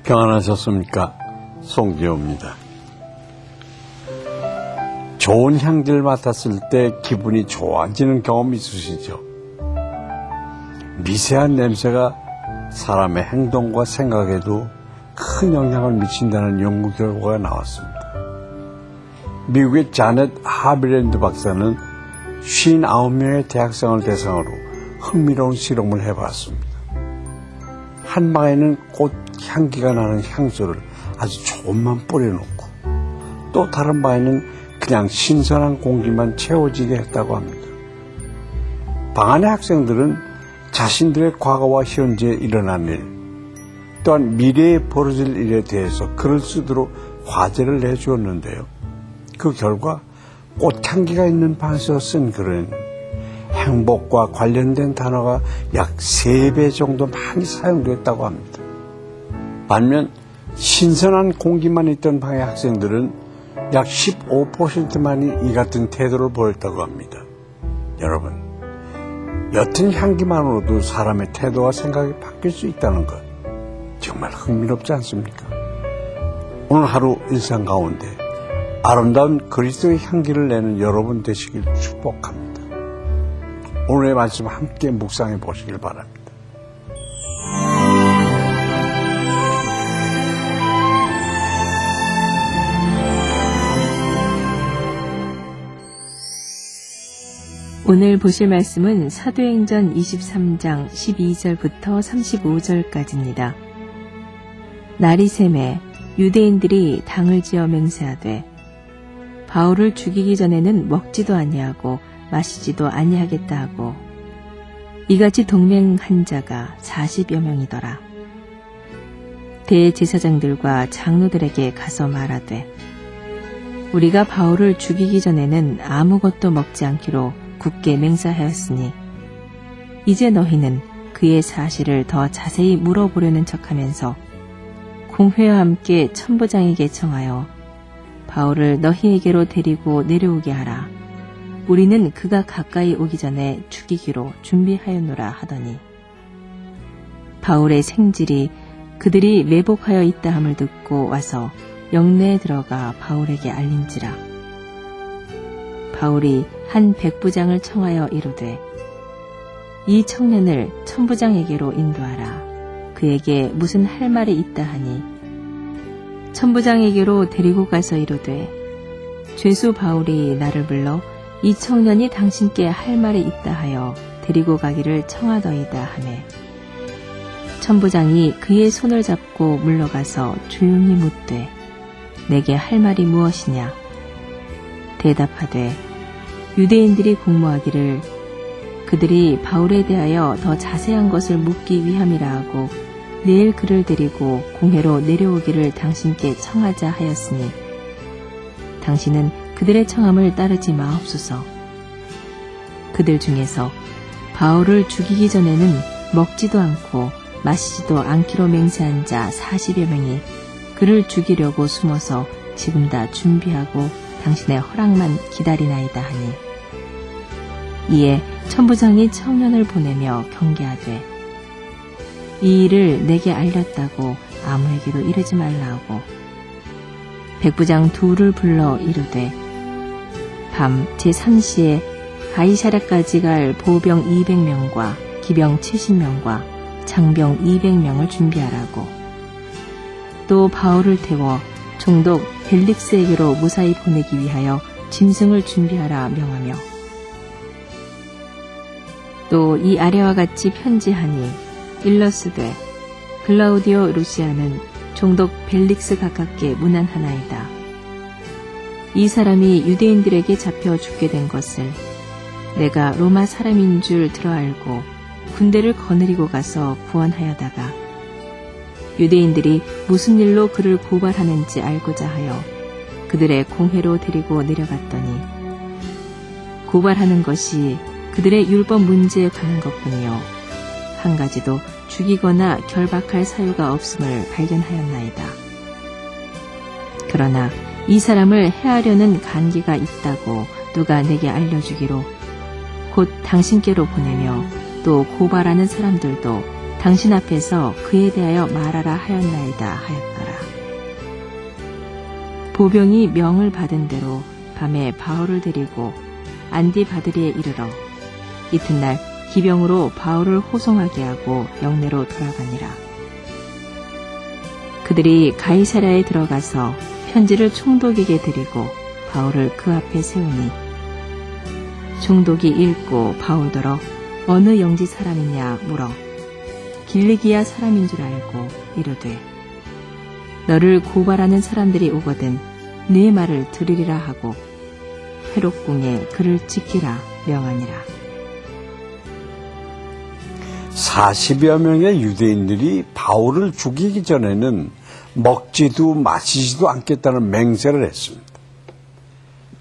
평안하셨습니까? 송지호입니다. 좋은 향기를 맡았을 때 기분이 좋아지는 경험 있으시죠? 미세한 냄새가 사람의 행동과 생각에도 큰 영향을 미친다는 연구 결과가 나왔습니다. 미국의 자넷 하빌랜드 박사는 59명의 대학생을 대상으로 흥미로운 실험을 해봤습니다. 한 방에는 꽃 향기가 나는 향수를 아주 조금만 뿌려놓고 또 다른 방에는 그냥 신선한 공기만 채워지게 했다고 합니다. 방 안의 학생들은 자신들의 과거와 현재에 일어난 일, 또한 미래에 벌어질 일에 대해서 글을 쓰도록 과제를 내주었는데요. 그 결과 꽃향기가 있는 방에서 쓴 글은 행복과 관련된 단어가 약 3배 정도 많이 사용됐다고 합니다. 반면 신선한 공기만 있던 방의 학생들은 약 15%만이 이 같은 태도를 보였다고 합니다. 여러분, 옅은 향기만으로도 사람의 태도와 생각이 바뀔 수 있다는 것 정말 흥미롭지 않습니까? 오늘 하루 일상 가운데 아름다운 그리스도의 향기를 내는 여러분 되시길 축복합니다. 오늘의 말씀 함께 묵상해 보시길 바랍니다. 오늘 보실 말씀은 사도행전 23장 12절부터 35절까지입니다. 날이 새매 유대인들이 당을 지어 맹세하되 바울을 죽이기 전에는 먹지도 아니하고 마시지도 아니하겠다 하고 이같이 동맹한 자가 40여 명이더라. 대제사장들과 장로들에게 가서 말하되 우리가 바울을 죽이기 전에는 아무것도 먹지 않기로 굳게 맹세하였으니 이제 너희는 그의 사실을 더 자세히 물어보려는 척하면서 공회와 함께 천부장에게 청하여 바울을 너희에게로 데리고 내려오게 하라. 우리는 그가 가까이 오기 전에 죽이기로 준비하였노라 하더니 바울의 생질이 그들이 매복하여 있다 함을 듣고 와서 영내에 들어가 바울에게 알린지라. 바울이 한 백부장을 청하여 이르되 이 청년을 천부장에게로 인도하라. 그에게 무슨 할 말이 있다 하니 천부장에게로 데리고 가서 이르되 죄수 바울이 나를 불러 이 청년이 당신께 할 말이 있다 하여 데리고 가기를 청하더이다 하매 천부장이 그의 손을 잡고 물러가서 조용히 묻되 내게 할 말이 무엇이냐? 대답하되 유대인들이 공모하기를 그들이 바울에 대하여 더 자세한 것을 묻기 위함이라 하고 내일 그를 데리고 공회로 내려오기를 당신께 청하자 하였으니 당신은 그들의 청함을 따르지 마옵소서. 그들 중에서 바울을 죽이기 전에는 먹지도 않고 마시지도 않기로 맹세한 자 40여 명이 그를 죽이려고 숨어서 지금 다 준비하고 당신의 허락만 기다리나이다 하니 이에 천부장이 청년을 보내며 경계하되 이 일을 내게 알렸다고 아무에게도 이르지 말라 하고 백부장 둘을 불러 이르되 밤 제3시에 가이사랴까지 갈 보병 200명과 기병 70명과 장병 200명을 준비하라고 또 바울을 태워 총독 벨릭스에게로 무사히 보내기 위하여 짐승을 준비하라 명하며 또 이 아래와 같이 편지하니 일러스되 글라우디오 루시아는 총독 벨릭스 가깝게 문안하나이다. 이 사람이 유대인들에게 잡혀 죽게 된 것을 내가 로마 사람인 줄 들어 알고 군대를 거느리고 가서 구원하여다가 유대인들이 무슨 일로 그를 고발하는지 알고자 하여 그들의 공회로 데리고 내려갔더니 고발하는 것이 그들의 율법 문제에 관한 것뿐이요 한 가지도 죽이거나 결박할 사유가 없음을 발견하였나이다. 그러나 이 사람을 해하려는 간기가 있다고 누가 내게 알려주기로 곧 당신께로 보내며 또 고발하는 사람들도 당신 앞에서 그에 대하여 말하라 하였나이다 하였더라. 보병이 명을 받은 대로 밤에 바울을 데리고 안디바드리에 이르러 이튿날 기병으로 바울을 호송하게 하고 영내로 돌아가니라. 그들이 가이사랴에 들어가서 편지를 총독에게 드리고 바울을 그 앞에 세우니 총독이 읽고 바울더러 어느 영지 사람이냐 물어 길리기아 사람인 줄 알고 이르되 너를 고발하는 사람들이 오거든 네 말을 들으리라 하고 회록궁에 그를 지키라 명하니라. 40여 명의 유대인들이 바울을 죽이기 전에는 먹지도 마시지도 않겠다는 맹세를 했습니다.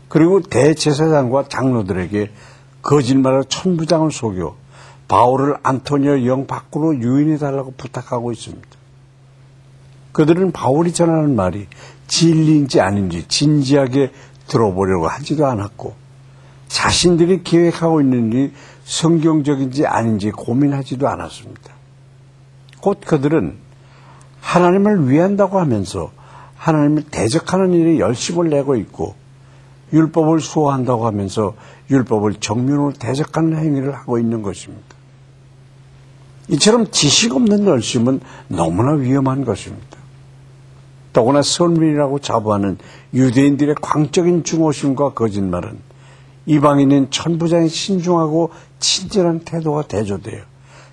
그리고 대제사장과 장로들에게 거짓말로 천부장을 속여 바울을 안토니오 영 밖으로 유인해달라고 부탁하고 있습니다. 그들은 바울이 전하는 말이 진리인지 아닌지 진지하게 들어보려고 하지도 않았고 자신들이 계획하고 있는 일이 성경적인지 아닌지 고민하지도 않았습니다. 곧 그들은 하나님을 위한다고 하면서 하나님을 대적하는 일에 열심을 내고 있고 율법을 수호한다고 하면서 율법을 정면으로 대적하는 행위를 하고 있는 것입니다. 이처럼 지식 없는 열심은 너무나 위험한 것입니다. 더구나 선민이라고 자부하는 유대인들의 광적인 중호심과 거짓말은 이방인인 천부장의 신중하고 친절한 태도가 대조되어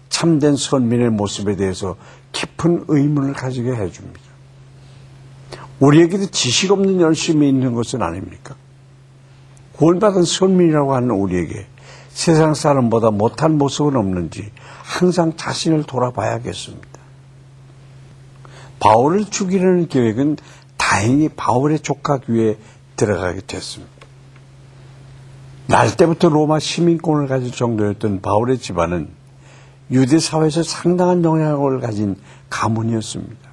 참된 선민의 모습에 대해서 깊은 의문을 가지게 해줍니다. 우리에게도 지식 없는 열심이 있는 것은 아닙니까? 구원받은 선민이라고 하는 우리에게 세상 사람보다 못한 모습은 없는지 항상 자신을 돌아봐야겠습니다. 바울을 죽이려는 계획은 다행히 바울의 조카 귀에 들어가게 됐습니다. 날 때부터 로마 시민권을 가질 정도였던 바울의 집안은 유대 사회에서 상당한 영향력을 가진 가문이었습니다.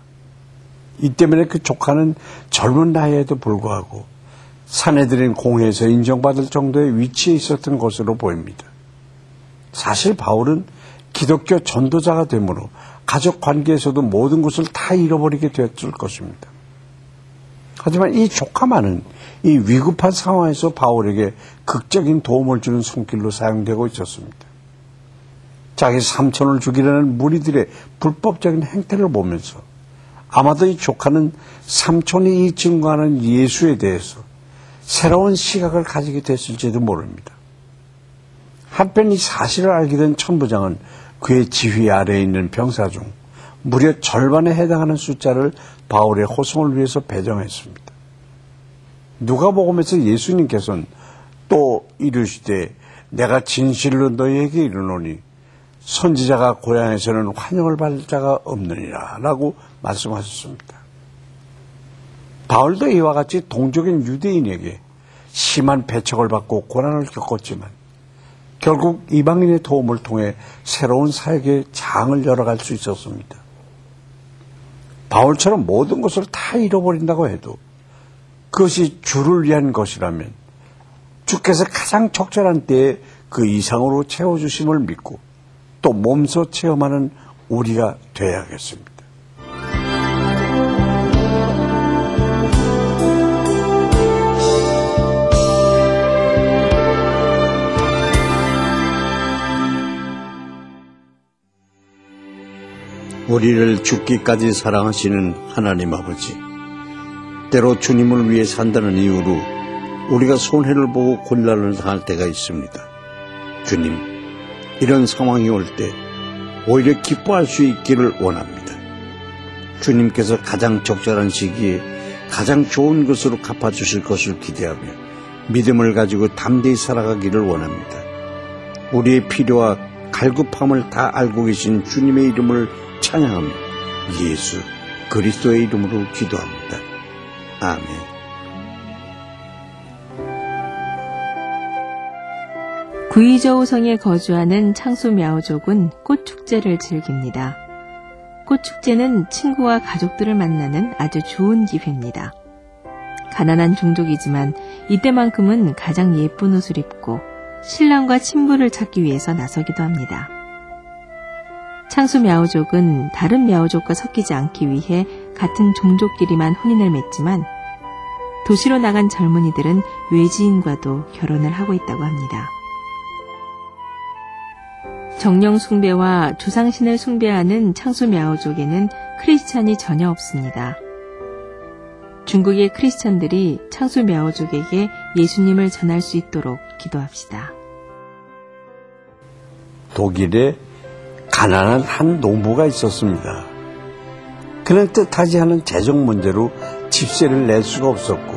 이 때문에 그 조카는 젊은 나이에도 불구하고 사내들인 공회에서 인정받을 정도의 위치에 있었던 것으로 보입니다. 사실 바울은 기독교 전도자가 되므로 가족 관계에서도 모든 것을 다 잃어버리게 됐을 것입니다. 하지만 이 조카만은 이 위급한 상황에서 바울에게 극적인 도움을 주는 손길로 사용되고 있었습니다. 자기 삼촌을 죽이려는 무리들의 불법적인 행태를 보면서 아마도 이 조카는 삼촌이 이 증거하는 예수에 대해서 새로운 시각을 가지게 됐을지도 모릅니다. 한편 이 사실을 알게 된 천부장은 그의 지휘 아래에 있는 병사 중 무려 절반에 해당하는 숫자를 바울의 호송을 위해서 배정했습니다. 누가복음에서 예수님께서는 또 이르시되 내가 진실로 너희에게 이르노니 선지자가 고향에서는 환영을 받을 자가 없느니라 라고 말씀하셨습니다. 바울도 이와 같이 동족인 유대인에게 심한 배척을 받고 고난을 겪었지만 결국 이방인의 도움을 통해 새로운 사역의 장을 열어갈 수 있었습니다. 바울처럼 모든 것을 다 잃어버린다고 해도 그것이 주를 위한 것이라면 주께서 가장 적절한 때에 그 이상으로 채워주심을 믿고 또 몸소 체험하는 우리가 되어야겠습니다. 우리를 죽기까지 사랑하시는 하나님 아버지, 때로 주님을 위해 산다는 이유로 우리가 손해를 보고 곤란을 당할 때가 있습니다. 주님, 이런 상황이 올 때 오히려 기뻐할 수 있기를 원합니다. 주님께서 가장 적절한 시기에 가장 좋은 것으로 갚아주실 것을 기대하며 믿음을 가지고 담대히 살아가기를 원합니다. 우리의 필요와 갈급함을 다 알고 계신 주님의 이름을 찬양하며 예수 그리스도의 이름으로 기도합니다. 아멘. 구이저우성에 거주하는 창수미아오족은 꽃축제를 즐깁니다. 꽃축제는 친구와 가족들을 만나는 아주 좋은 기회입니다. 가난한 종족이지만 이때만큼은 가장 예쁜 옷을 입고 신랑과 친부를 찾기 위해서 나서기도 합니다. 창수 мя오족은 다른 мя오족과 섞이지 않기 위해 같은 종족끼리만 혼인을 맺지만 도시로 나간 젊은이들은 외지인과도 결혼을 하고 있다고 합니다. 정령 숭배와 조상신을 숭배하는 창수 мя오족에는 크리스찬이 전혀 없습니다. 중국의 크리스찬들이 창수 мя오족에게 예수님을 전할 수 있도록 기도합시다. 독일에 가난한 한 농부가 있었습니다. 그는 뜻하지 않은 재정 문제로 집세를 낼 수가 없었고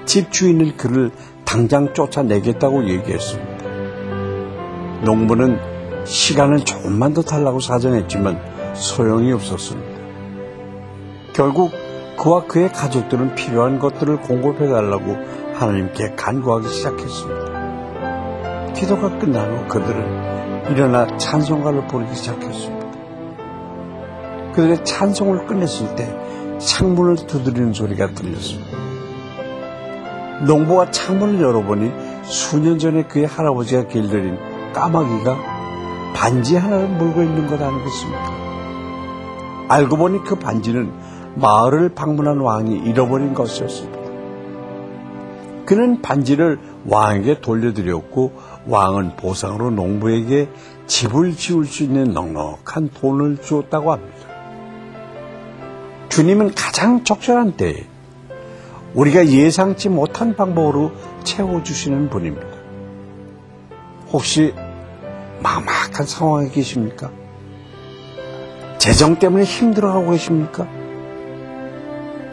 집 주인은 그를 당장 쫓아내겠다고 얘기했습니다. 농부는 시간을 조금만 더 달라고 사정했지만 소용이 없었습니다. 결국 그와 그의 가족들은 필요한 것들을 공급해달라고 하나님께 간구하기 시작했습니다. 기도가 끝난 후 그들은 일어나 찬송가를 부르기 시작했습니다. 그들의 찬송을 끝냈을 때 창문을 두드리는 소리가 들렸습니다. 농부가 창문을 열어보니 수년 전에 그의 할아버지가 길들인 까마귀가 반지 하나를 물고 있는 것 아니겠습니까? 알고 보니 그 반지는 마을을 방문한 왕이 잃어버린 것이었습니다. 그는 반지를 왕에게 돌려드렸고 왕은 보상으로 농부에게 집을 지을 수 있는 넉넉한 돈을 주었다고 합니다. 주님은 가장 적절한 때에 우리가 예상치 못한 방법으로 채워주시는 분입니다. 혹시 막막한 상황에 계십니까? 재정 때문에 힘들어하고 계십니까?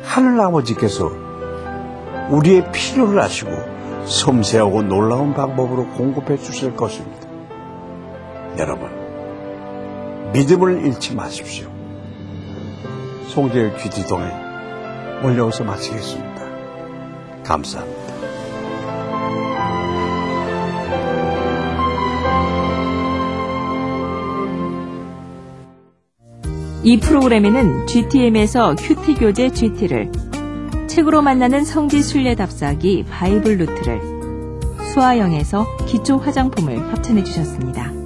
하늘 아버지께서 우리의 필요를 아시고 섬세하고 놀라운 방법으로 공급해 주실 것입니다. 여러분, 믿음을 잃지 마십시오. 송재일 귀지동에 오늘 여기서 마치겠습니다. 감사합니다. 이 프로그램에는 GTM에서 큐티 교재 GT를, 책으로 만나는 성지 순례 답사기 바이블 루트를, 수아영에서 기초 화장품을 협찬해 주셨습니다.